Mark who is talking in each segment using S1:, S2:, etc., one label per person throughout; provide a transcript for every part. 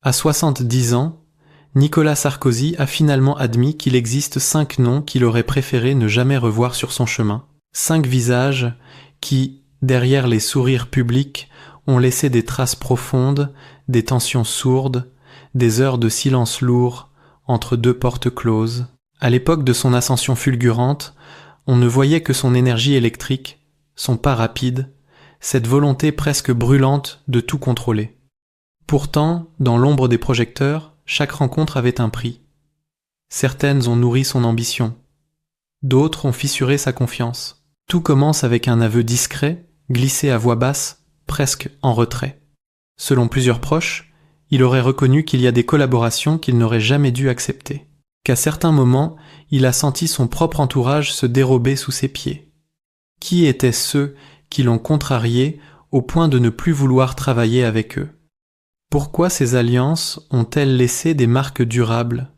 S1: À 70 ans, Nicolas Sarkozy a finalement admis qu'il existe 5 noms qu'il aurait préféré ne jamais revoir sur son chemin. 5 visages qui, derrière les sourires publics, ont laissé des traces profondes, des tensions sourdes, des heures de silence lourd entre deux portes closes. À l'époque de son ascension fulgurante, on ne voyait que son énergie électrique, son pas rapide, cette volonté presque brûlante de tout contrôler. Pourtant, dans l'ombre des projecteurs, chaque rencontre avait un prix. Certaines ont nourri son ambition. D'autres ont fissuré sa confiance. Tout commence avec un aveu discret, glissé à voix basse, presque en retrait. Selon plusieurs proches, il aurait reconnu qu'il y a des collaborations qu'il n'aurait jamais dû accepter. Qu'à certains moments, il a senti son propre entourage se dérober sous ses pieds. Qui étaient ceux qui l'ont contrarié au point de ne plus vouloir travailler avec eux? Pourquoi ces alliances ont-elles laissé des marques durables?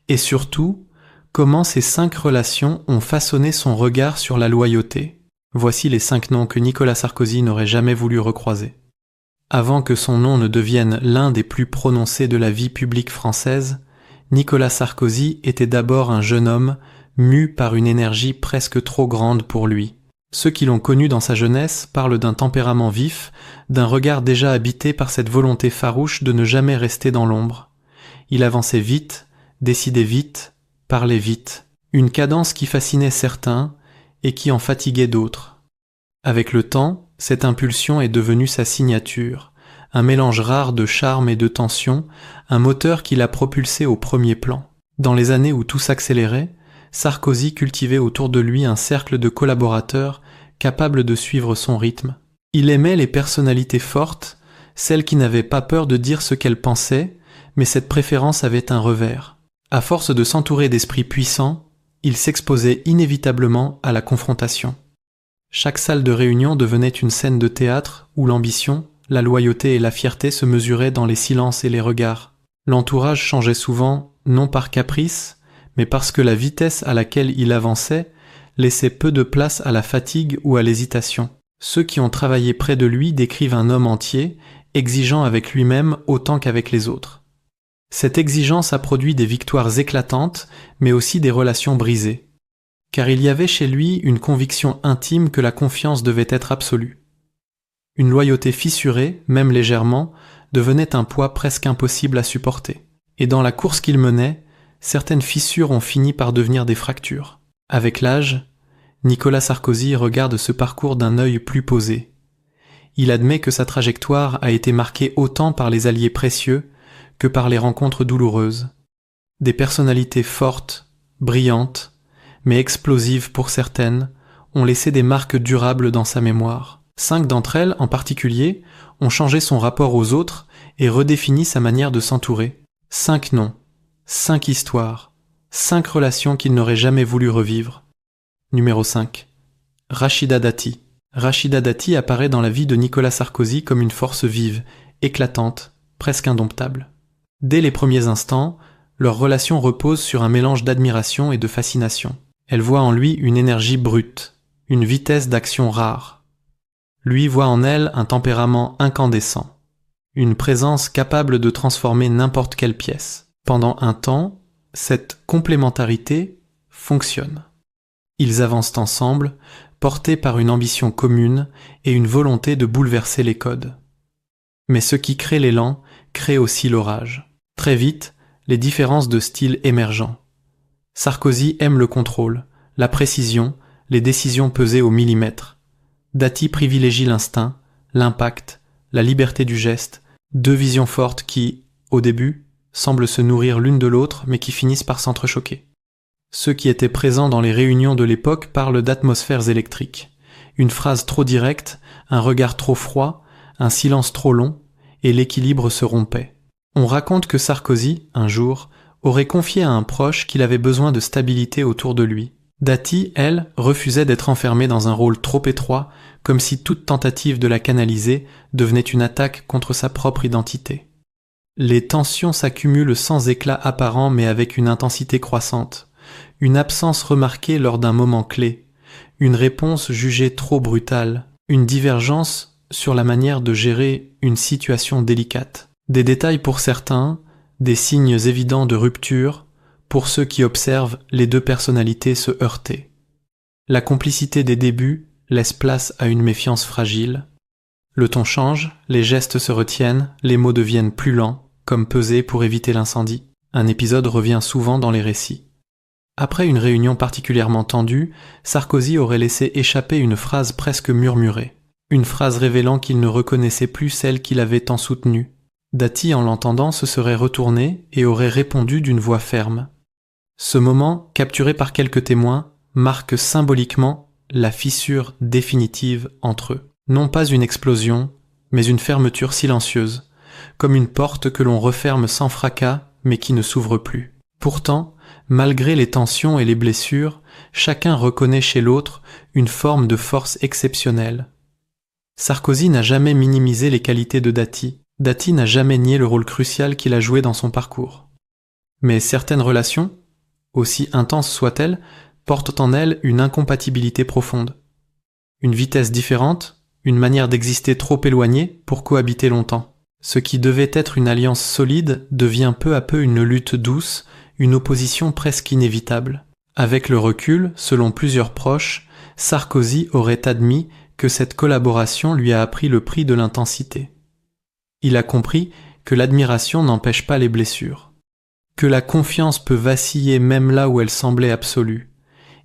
S1: Et surtout, comment ces 5 relations ont façonné son regard sur la loyauté? Voici les 5 noms que Nicolas Sarkozy n'aurait jamais voulu recroiser. Avant que son nom ne devienne l'un des plus prononcés de la vie publique française, Nicolas Sarkozy était d'abord un jeune homme mu par une énergie presque trop grande pour lui. Ceux qui l'ont connu dans sa jeunesse parlent d'un tempérament vif, d'un regard déjà habité par cette volonté farouche de ne jamais rester dans l'ombre. Il avançait vite, décidait vite, parlait vite. Une cadence qui fascinait certains et qui en fatiguait d'autres. Avec le temps, cette impulsion est devenue sa signature, un mélange rare de charme et de tension, un moteur qui l'a propulsé au premier plan. Dans les années où tout s'accélérait, Sarkozy cultivait autour de lui un cercle de collaborateurs capables de suivre son rythme. Il aimait les personnalités fortes, celles qui n'avaient pas peur de dire ce qu'elles pensaient, mais cette préférence avait un revers. À force de s'entourer d'esprits puissants, il s'exposait inévitablement à la confrontation. Chaque salle de réunion devenait une scène de théâtre où l'ambition, la loyauté et la fierté se mesuraient dans les silences et les regards. L'entourage changeait souvent, non par caprice, mais parce que la vitesse à laquelle il avançait laissait peu de place à la fatigue ou à l'hésitation. Ceux qui ont travaillé près de lui décrivent un homme entier, exigeant avec lui-même autant qu'avec les autres. Cette exigence a produit des victoires éclatantes, mais aussi des relations brisées. Car il y avait chez lui une conviction intime que la confiance devait être absolue. Une loyauté fissurée, même légèrement, devenait un poids presque impossible à supporter. Et dans la course qu'il menait, certaines fissures ont fini par devenir des fractures. Avec l'âge, Nicolas Sarkozy regarde ce parcours d'un œil plus posé. Il admet que sa trajectoire a été marquée autant par les alliés précieux que par les rencontres douloureuses. Des personnalités fortes, brillantes, mais explosives pour certaines, ont laissé des marques durables dans sa mémoire. 5 d'entre elles, en particulier, ont changé son rapport aux autres et redéfini sa manière de s'entourer. 5 noms, 5 histoires, 5 relations qu'il n'aurait jamais voulu revivre. Numéro 5. Rachida Dati. Rachida Dati apparaît dans la vie de Nicolas Sarkozy comme une force vive, éclatante, presque indomptable. Dès les premiers instants, leur relation repose sur un mélange d'admiration et de fascination. Elle voit en lui une énergie brute, une vitesse d'action rare. Lui voit en elle un tempérament incandescent, une présence capable de transformer n'importe quelle pièce. Pendant un temps, cette complémentarité fonctionne. Ils avancent ensemble, portés par une ambition commune et une volonté de bouleverser les codes. Mais ce qui crée l'élan crée aussi l'orage. Très vite, les différences de style émergent. Sarkozy aime le contrôle, la précision, les décisions pesées au millimètre. Dati privilégie l'instinct, l'impact, la liberté du geste, 2 visions fortes qui, au début, semblent se nourrir l'une de l'autre mais qui finissent par s'entrechoquer. Ceux qui étaient présents dans les réunions de l'époque parlent d'atmosphères électriques. Une phrase trop directe, un regard trop froid, un silence trop long, et l'équilibre se rompait. On raconte que Sarkozy, un jour, aurait confié à un proche qu'il avait besoin de stabilité autour de lui. Dati, elle, refusait d'être enfermée dans un rôle trop étroit, comme si toute tentative de la canaliser devenait une attaque contre sa propre identité. Les tensions s'accumulent sans éclat apparent mais avec une intensité croissante. Une absence remarquée lors d'un moment clé, une réponse jugée trop brutale, une divergence sur la manière de gérer une situation délicate. Des détails pour certains, des signes évidents de rupture pour ceux qui observent les deux personnalités se heurter. La complicité des débuts laisse place à une méfiance fragile. Le ton change, les gestes se retiennent, les mots deviennent plus lents, comme pesés pour éviter l'incendie. Un épisode revient souvent dans les récits. Après une réunion particulièrement tendue, Sarkozy aurait laissé échapper une phrase presque murmurée. Une phrase révélant qu'il ne reconnaissait plus celle qu'il avait tant soutenue. Dati, en l'entendant, se serait retourné et aurait répondu d'une voix ferme. Ce moment, capturé par quelques témoins, marque symboliquement la fissure définitive entre eux. Non pas une explosion, mais une fermeture silencieuse, comme une porte que l'on referme sans fracas, mais qui ne s'ouvre plus. Pourtant, malgré les tensions et les blessures, chacun reconnaît chez l'autre une forme de force exceptionnelle. Sarkozy n'a jamais minimisé les qualités de Dati. Dati n'a jamais nié le rôle crucial qu'il a joué dans son parcours. Mais certaines relations, aussi intenses soient-elles, portent en elles une incompatibilité profonde. Une vitesse différente, une manière d'exister trop éloignée pour cohabiter longtemps. Ce qui devait être une alliance solide devient peu à peu une lutte douce, une opposition presque inévitable. Avec le recul, selon plusieurs proches, Sarkozy aurait admis que cette collaboration lui a appris le prix de l'intensité. Il a compris que l'admiration n'empêche pas les blessures, que la confiance peut vaciller même là où elle semblait absolue,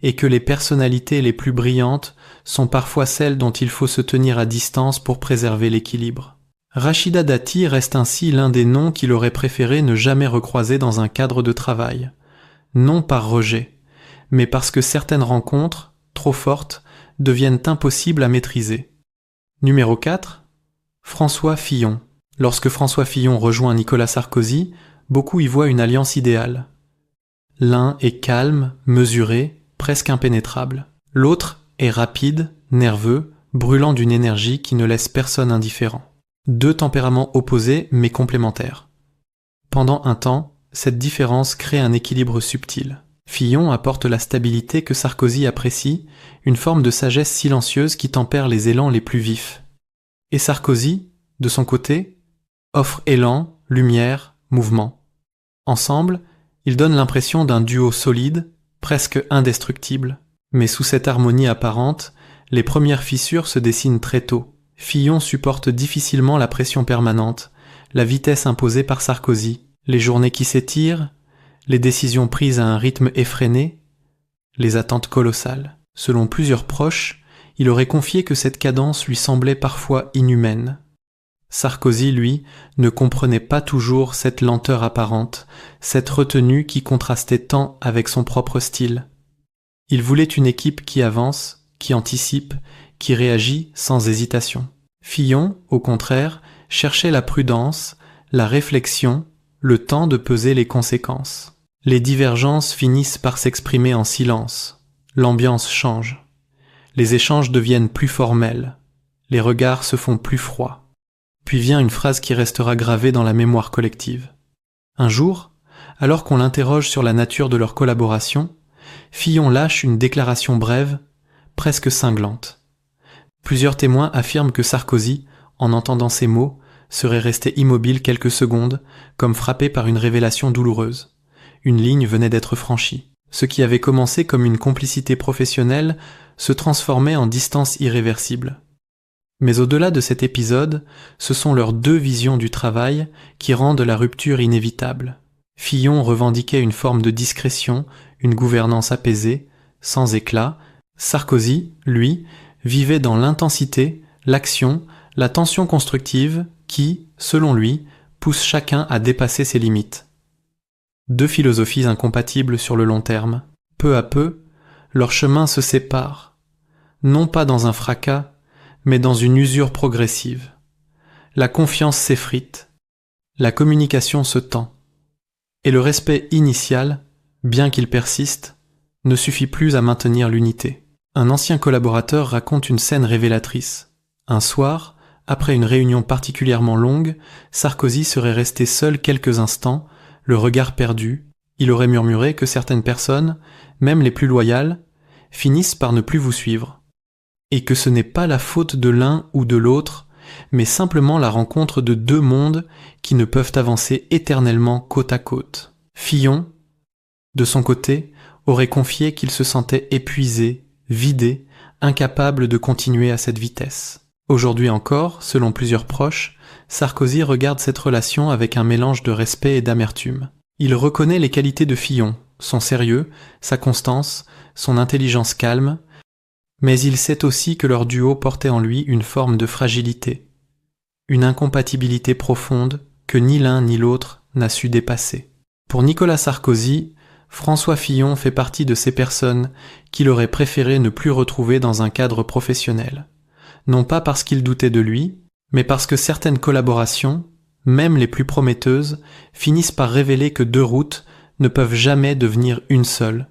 S1: et que les personnalités les plus brillantes sont parfois celles dont il faut se tenir à distance pour préserver l'équilibre. Rachida Dati reste ainsi l'un des noms qu'il aurait préféré ne jamais recroiser dans un cadre de travail. Non par rejet, mais parce que certaines rencontres, trop fortes, deviennent impossibles à maîtriser. Numéro 4. François Fillon. Lorsque François Fillon rejoint Nicolas Sarkozy, beaucoup y voient une alliance idéale. L'un est calme, mesuré, presque impénétrable. L'autre est rapide, nerveux, brûlant d'une énergie qui ne laisse personne indifférent. Deux tempéraments opposés mais complémentaires. Pendant un temps, cette différence crée un équilibre subtil. Fillon apporte la stabilité que Sarkozy apprécie, une forme de sagesse silencieuse qui tempère les élans les plus vifs. Et Sarkozy, de son côté, offre élan, lumière, mouvement. Ensemble, ils donnent l'impression d'un duo solide, presque indestructible. Mais sous cette harmonie apparente, les premières fissures se dessinent très tôt. Fillon supporte difficilement la pression permanente, la vitesse imposée par Sarkozy, les journées qui s'étirent, les décisions prises à un rythme effréné, les attentes colossales. Selon plusieurs proches, il aurait confié que cette cadence lui semblait parfois inhumaine. Sarkozy, lui, ne comprenait pas toujours cette lenteur apparente, cette retenue qui contrastait tant avec son propre style. Il voulait une équipe qui avance, qui anticipe, qui réagit sans hésitation. Fillon, au contraire, cherchait la prudence, la réflexion, le temps de peser les conséquences. Les divergences finissent par s'exprimer en silence. L'ambiance change. Les échanges deviennent plus formels. Les regards se font plus froids. Puis vient une phrase qui restera gravée dans la mémoire collective. Un jour, alors qu'on l'interroge sur la nature de leur collaboration, Fillon lâche une déclaration brève, presque cinglante. Plusieurs témoins affirment que Sarkozy, en entendant ces mots, serait resté immobile quelques secondes, comme frappé par une révélation douloureuse. Une ligne venait d'être franchie. Ce qui avait commencé comme une complicité professionnelle se transformait en distance irréversible. Mais au-delà de cet épisode, ce sont leurs deux visions du travail qui rendent la rupture inévitable. Fillon revendiquait une forme de discrétion, une gouvernance apaisée, sans éclat. Sarkozy, lui, vivait dans l'intensité, l'action, la tension constructive qui, selon lui, pousse chacun à dépasser ses limites. Deux philosophies incompatibles sur le long terme. Peu à peu, leurs chemins se séparent, non pas dans un fracas, mais dans une usure progressive. La confiance s'effrite, la communication se tend, et le respect initial, bien qu'il persiste, ne suffit plus à maintenir l'unité. Un ancien collaborateur raconte une scène révélatrice. Un soir, après une réunion particulièrement longue, Sarkozy serait resté seul quelques instants, le regard perdu. Il aurait murmuré que certaines personnes, même les plus loyales, finissent par ne plus vous suivre. Et que ce n'est pas la faute de l'un ou de l'autre, mais simplement la rencontre de deux mondes qui ne peuvent avancer éternellement côte à côte. Fillon, de son côté, aurait confié qu'il se sentait épuisé, vidé, incapable de continuer à cette vitesse. Aujourd'hui encore, selon plusieurs proches, Sarkozy regarde cette relation avec un mélange de respect et d'amertume. Il reconnaît les qualités de Fillon, son sérieux, sa constance, son intelligence calme, mais il sait aussi que leur duo portait en lui une forme de fragilité, une incompatibilité profonde que ni l'un ni l'autre n'a su dépasser. Pour Nicolas Sarkozy, François Fillon fait partie de ces personnes qu'il aurait préféré ne plus retrouver dans un cadre professionnel. Non pas parce qu'il doutait de lui, mais parce que certaines collaborations, même les plus prometteuses, finissent par révéler que deux routes ne peuvent jamais devenir une seule.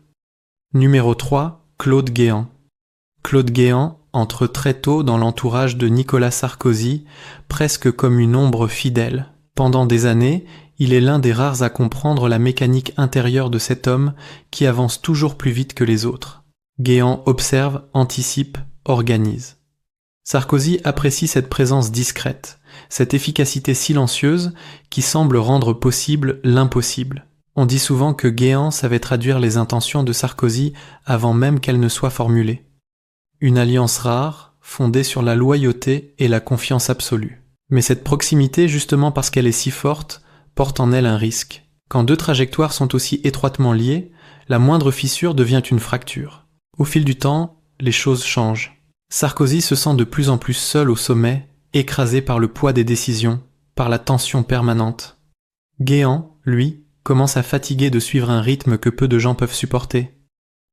S1: Numéro 3, Claude Guéant. Claude Guéant entre très tôt dans l'entourage de Nicolas Sarkozy, presque comme une ombre fidèle. Pendant des années, il est l'un des rares à comprendre la mécanique intérieure de cet homme qui avance toujours plus vite que les autres. Guéant observe, anticipe, organise. Sarkozy apprécie cette présence discrète, cette efficacité silencieuse qui semble rendre possible l'impossible. On dit souvent que Guéant savait traduire les intentions de Sarkozy avant même qu'elles ne soient formulées. Une alliance rare, fondée sur la loyauté et la confiance absolue. Mais cette proximité, justement parce qu'elle est si forte, porte en elle un risque. Quand deux trajectoires sont aussi étroitement liées, la moindre fissure devient une fracture. Au fil du temps, les choses changent. Sarkozy se sent de plus en plus seul au sommet, écrasé par le poids des décisions, par la tension permanente. Guéant, lui, commence à fatiguer de suivre un rythme que peu de gens peuvent supporter.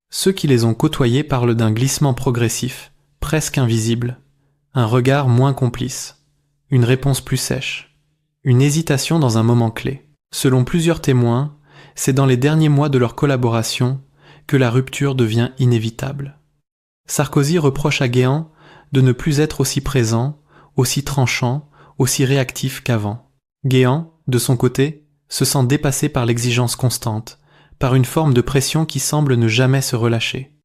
S1: Ceux qui les ont côtoyés parlent d'un glissement progressif, presque invisible, un regard moins complice, une réponse plus sèche, une hésitation dans un moment clé. Selon plusieurs témoins, c'est dans les derniers mois de leur collaboration que la rupture devient inévitable. Sarkozy reproche à Guéant de ne plus être aussi présent, aussi tranchant, aussi réactif qu'avant. Guéant, de son côté, se sent dépassé par l'exigence constante, par une forme de pression qui semble ne jamais se relâcher.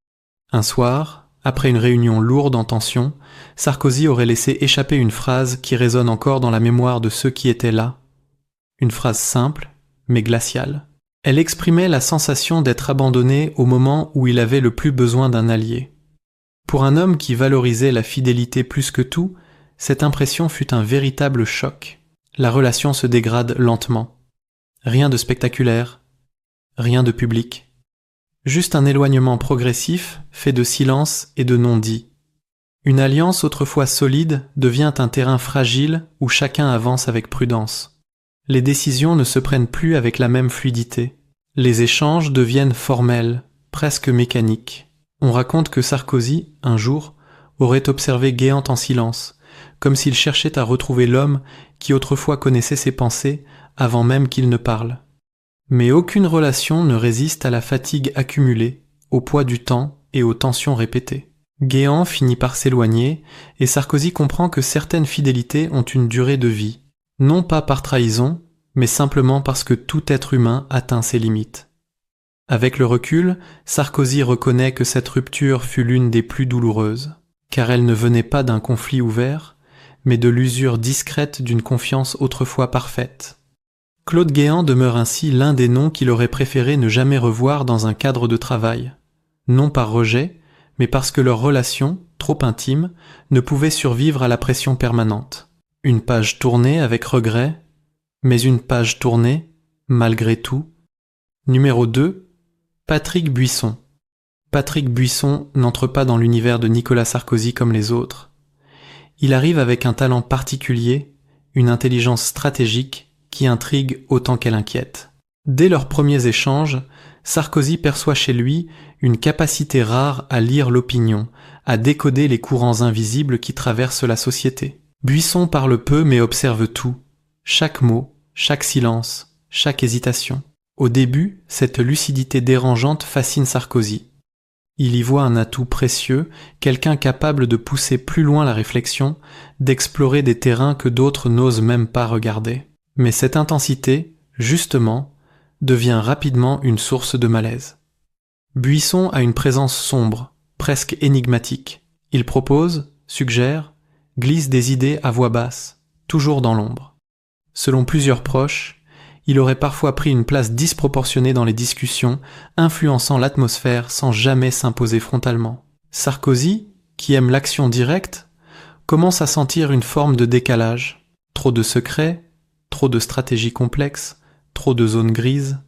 S1: Un soir, après une réunion lourde en tension, Sarkozy aurait laissé échapper une phrase qui résonne encore dans la mémoire de ceux qui étaient là. Une phrase simple, mais glaciale. Elle exprimait la sensation d'être abandonné au moment où il avait le plus besoin d'un allié. Pour un homme qui valorisait la fidélité plus que tout, cette impression fut un véritable choc. La relation se dégrade lentement. Rien de spectaculaire, rien de public. Juste un éloignement progressif, fait de silence et de non-dits. Une alliance autrefois solide devient un terrain fragile où chacun avance avec prudence. Les décisions ne se prennent plus avec la même fluidité. Les échanges deviennent formels, presque mécaniques. On raconte que Sarkozy, un jour, aurait observé Guéant en silence, comme s'il cherchait à retrouver l'homme qui autrefois connaissait ses pensées avant même qu'il ne parle. Mais aucune relation ne résiste à la fatigue accumulée, au poids du temps et aux tensions répétées. Guéant finit par s'éloigner et Sarkozy comprend que certaines fidélités ont une durée de vie, non pas par trahison, mais simplement parce que tout être humain atteint ses limites. Avec le recul, Sarkozy reconnaît que cette rupture fut l'une des plus douloureuses, car elle ne venait pas d'un conflit ouvert, mais de l'usure discrète d'une confiance autrefois parfaite. Claude Guéant demeure ainsi l'un des noms qu'il aurait préféré ne jamais revoir dans un cadre de travail, non par rejet, mais parce que leur relation, trop intime, ne pouvait survivre à la pression permanente. Une page tournée avec regret, mais une page tournée, malgré tout. Numéro 2. Patrick Buisson. Patrick Buisson n'entre pas dans l'univers de Nicolas Sarkozy comme les autres. Il arrive avec un talent particulier, une intelligence stratégique qui intrigue autant qu'elle inquiète. Dès leurs premiers échanges, Sarkozy perçoit chez lui une capacité rare à lire l'opinion, à décoder les courants invisibles qui traversent la société. Buisson parle peu mais observe tout, chaque mot, chaque silence, chaque hésitation. Au début, cette lucidité dérangeante fascine Sarkozy. Il y voit un atout précieux, quelqu'un capable de pousser plus loin la réflexion, d'explorer des terrains que d'autres n'osent même pas regarder. Mais cette intensité, justement, devient rapidement une source de malaise. Buisson a une présence sombre, presque énigmatique. Il propose, suggère, glisse des idées à voix basse, toujours dans l'ombre. Selon plusieurs proches, il aurait parfois pris une place disproportionnée dans les discussions, influençant l'atmosphère sans jamais s'imposer frontalement. Sarkozy, qui aime l'action directe, commence à sentir une forme de décalage. Trop de secrets, trop de stratégies complexes, trop de zones grises.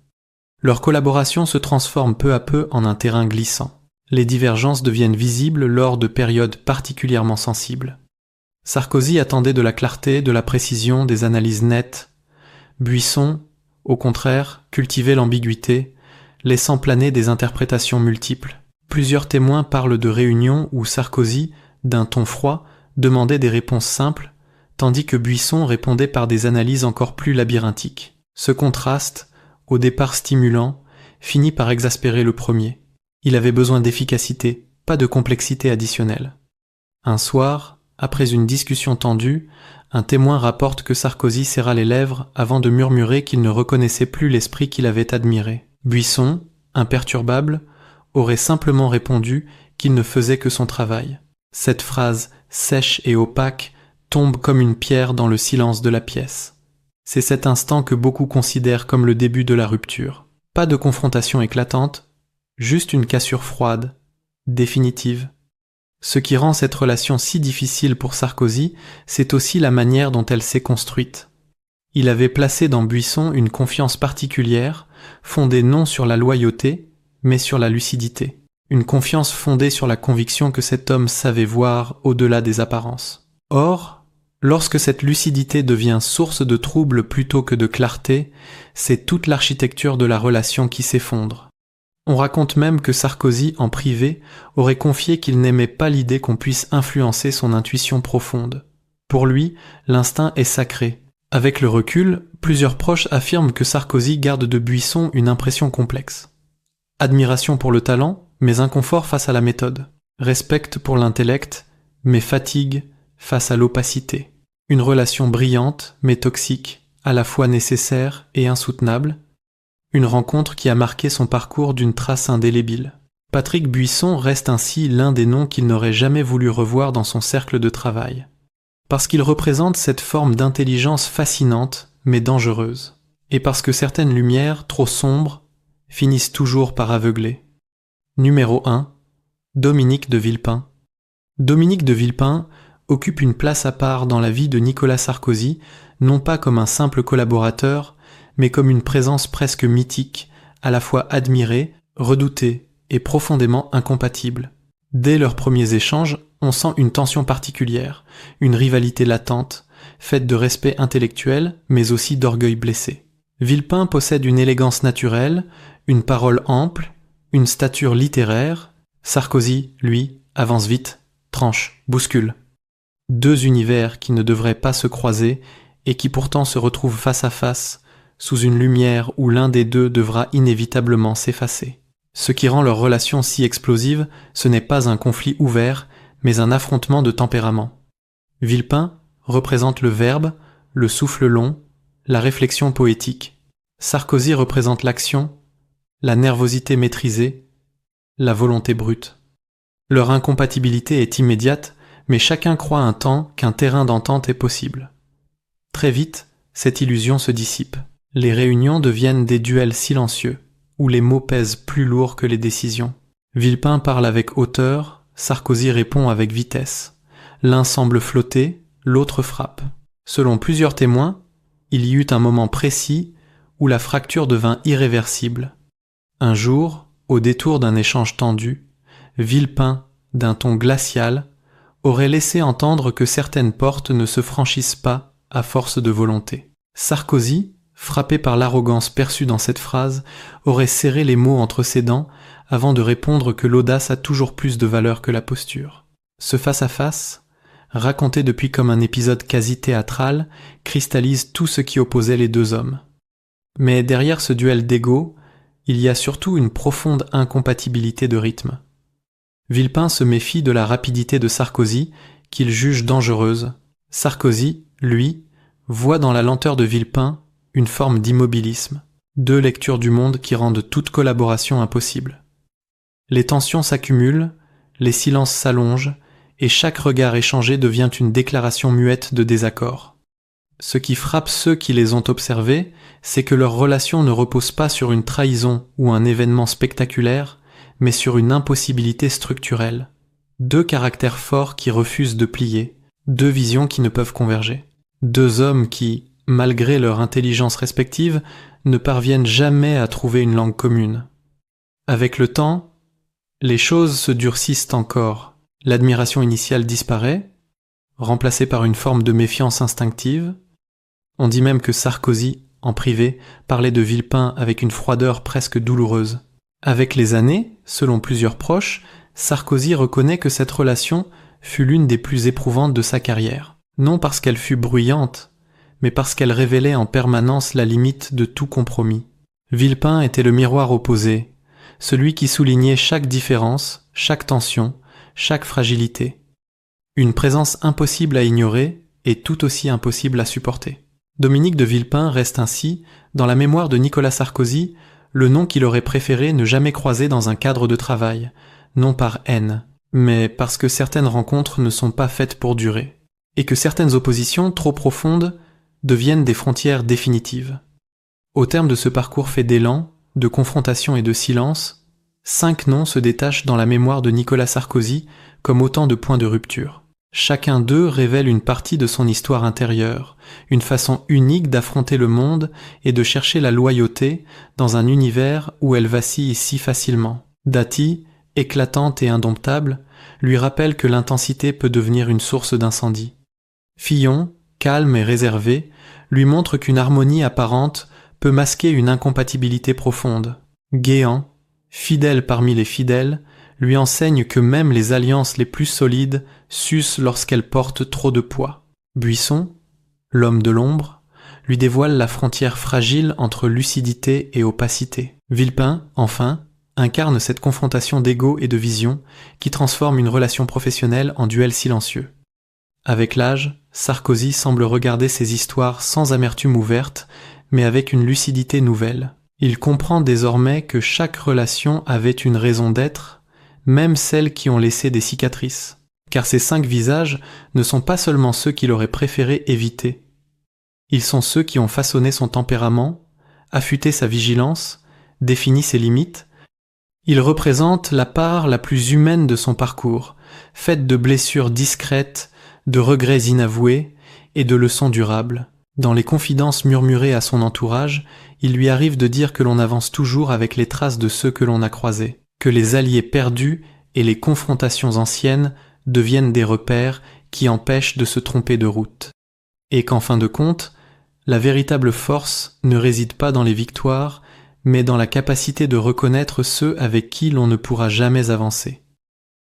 S1: Leur collaboration se transforme peu à peu en un terrain glissant. Les divergences deviennent visibles lors de périodes particulièrement sensibles. Sarkozy attendait de la clarté, de la précision, des analyses nettes. Buisson, au contraire, cultivait l'ambiguïté, laissant planer des interprétations multiples. Plusieurs témoins parlent de réunions où Sarkozy, d'un ton froid, demandait des réponses simples, tandis que Buisson répondait par des analyses encore plus labyrinthiques. Ce contraste, au départ stimulant, finit par exaspérer le premier. Il avait besoin d'efficacité, pas de complexité additionnelle. Un soir, après une discussion tendue, un témoin rapporte que Sarkozy serra les lèvres avant de murmurer qu'il ne reconnaissait plus l'esprit qu'il avait admiré. Buisson, imperturbable, aurait simplement répondu qu'il ne faisait que son travail. Cette phrase sèche et opaque tombe comme une pierre dans le silence de la pièce. C'est cet instant que beaucoup considèrent comme le début de la rupture. Pas de confrontation éclatante, juste une cassure froide, définitive. Ce qui rend cette relation si difficile pour Sarkozy, c'est aussi la manière dont elle s'est construite. Il avait placé dans Buisson une confiance particulière, fondée non sur la loyauté, mais sur la lucidité. Une confiance fondée sur la conviction que cet homme savait voir au-delà des apparences. Or, lorsque cette lucidité devient source de trouble plutôt que de clarté, c'est toute l'architecture de la relation qui s'effondre. On raconte même que Sarkozy, en privé, aurait confié qu'il n'aimait pas l'idée qu'on puisse influencer son intuition profonde. Pour lui, l'instinct est sacré. Avec le recul, plusieurs proches affirment que Sarkozy garde de Buisson une impression complexe. Admiration pour le talent, mais inconfort face à la méthode. Respect pour l'intellect, mais fatigue face à l'opacité. Une relation brillante, mais toxique, à la fois nécessaire et insoutenable. Une rencontre qui a marqué son parcours d'une trace indélébile. Patrick Buisson reste ainsi l'un des noms qu'il n'aurait jamais voulu revoir dans son cercle de travail. Parce qu'il représente cette forme d'intelligence fascinante, mais dangereuse. Et parce que certaines lumières, trop sombres, finissent toujours par aveugler. Numéro 1. Dominique de Villepin. Dominique de Villepin occupe une place à part dans la vie de Nicolas Sarkozy, non pas comme un simple collaborateur, mais comme une présence presque mythique, à la fois admirée, redoutée et profondément incompatible. Dès leurs premiers échanges, on sent une tension particulière, une rivalité latente, faite de respect intellectuel, mais aussi d'orgueil blessé. Villepin possède une élégance naturelle, une parole ample, une stature littéraire. Sarkozy, lui, avance vite, tranche, bouscule. Deux univers qui ne devraient pas se croiser et qui pourtant se retrouvent face à face, sous une lumière où l'un des deux devra inévitablement s'effacer. Ce qui rend leur relation si explosive, ce n'est pas un conflit ouvert, mais un affrontement de tempéraments. Villepin représente le verbe, le souffle long, la réflexion poétique. Sarkozy représente l'action, la nervosité maîtrisée, la volonté brute. Leur incompatibilité est immédiate, mais chacun croit un temps qu'un terrain d'entente est possible. Très vite, cette illusion se dissipe. Les réunions deviennent des duels silencieux, où les mots pèsent plus lourd que les décisions. Villepin parle avec hauteur, Sarkozy répond avec vitesse. L'un semble flotter, l'autre frappe. Selon plusieurs témoins, il y eut un moment précis où la fracture devint irréversible. Un jour, au détour d'un échange tendu, Villepin, d'un ton glacial, aurait laissé entendre que certaines portes ne se franchissent pas à force de volonté. Sarkozy, frappé par l'arrogance perçue dans cette phrase, aurait serré les mots entre ses dents avant de répondre que l'audace a toujours plus de valeur que la posture. Ce face-à-face, raconté depuis comme un épisode quasi théâtral, cristallise tout ce qui opposait les deux hommes. Mais derrière ce duel d'ego, il y a surtout une profonde incompatibilité de rythme. Villepin se méfie de la rapidité de Sarkozy, qu'il juge dangereuse. Sarkozy, lui, voit dans la lenteur de Villepin une forme d'immobilisme, deux lectures du monde qui rendent toute collaboration impossible. Les tensions s'accumulent, les silences s'allongent, et chaque regard échangé devient une déclaration muette de désaccord. Ce qui frappe ceux qui les ont observés, c'est que leur relation ne repose pas sur une trahison ou un événement spectaculaire, mais sur une impossibilité structurelle. Deux caractères forts qui refusent de plier, deux visions qui ne peuvent converger. Deux hommes qui, malgré leur intelligence respective, ne parviennent jamais à trouver une langue commune. Avec le temps, les choses se durcissent encore. L'admiration initiale disparaît, remplacée par une forme de méfiance instinctive. On dit même que Sarkozy, en privé, parlait de Villepin avec une froideur presque douloureuse. Avec les années, selon plusieurs proches, Sarkozy reconnaît que cette relation fut l'une des plus éprouvantes de sa carrière. Non parce qu'elle fut bruyante, mais parce qu'elle révélait en permanence la limite de tout compromis. Villepin était le miroir opposé, celui qui soulignait chaque différence, chaque tension, chaque fragilité. Une présence impossible à ignorer et tout aussi impossible à supporter. Dominique de Villepin reste ainsi, dans la mémoire de Nicolas Sarkozy, le nom qu'il aurait préféré ne jamais croiser dans un cadre de travail, non par haine, mais parce que certaines rencontres ne sont pas faites pour durer, et que certaines oppositions trop profondes deviennent des frontières définitives. Au terme de ce parcours fait d'élan, de confrontation et de silence, 5 noms se détachent dans la mémoire de Nicolas Sarkozy comme autant de points de rupture. Chacun d'eux révèle une partie de son histoire intérieure, une façon unique d'affronter le monde et de chercher la loyauté dans un univers où elle vacille si facilement. Dati, éclatante et indomptable, lui rappelle que l'intensité peut devenir une source d'incendie. Fillon, calme et réservé, lui montre qu'une harmonie apparente peut masquer une incompatibilité profonde. Guéant, fidèle parmi les fidèles, lui enseigne que même les alliances les plus solides s'usent lorsqu'elles portent trop de poids. Buisson, l'homme de l'ombre, lui dévoile la frontière fragile entre lucidité et opacité. Villepin, enfin, incarne cette confrontation d'ego et de vision qui transforme une relation professionnelle en duel silencieux. Avec l'âge, Sarkozy semble regarder ces histoires sans amertume ouverte, mais avec une lucidité nouvelle. Il comprend désormais que chaque relation avait une raison d'être, même celles qui ont laissé des cicatrices. Car ces 5 visages ne sont pas seulement ceux qu'il aurait préféré éviter. Ils sont ceux qui ont façonné son tempérament, affûté sa vigilance, défini ses limites. Ils représentent la part la plus humaine de son parcours, faite de blessures discrètes, de regrets inavoués et de leçons durables. Dans les confidences murmurées à son entourage, il lui arrive de dire que l'on avance toujours avec les traces de ceux que l'on a croisés, que les alliés perdus et les confrontations anciennes deviennent des repères qui empêchent de se tromper de route. Et qu'en fin de compte, la véritable force ne réside pas dans les victoires, mais dans la capacité de reconnaître ceux avec qui l'on ne pourra jamais avancer.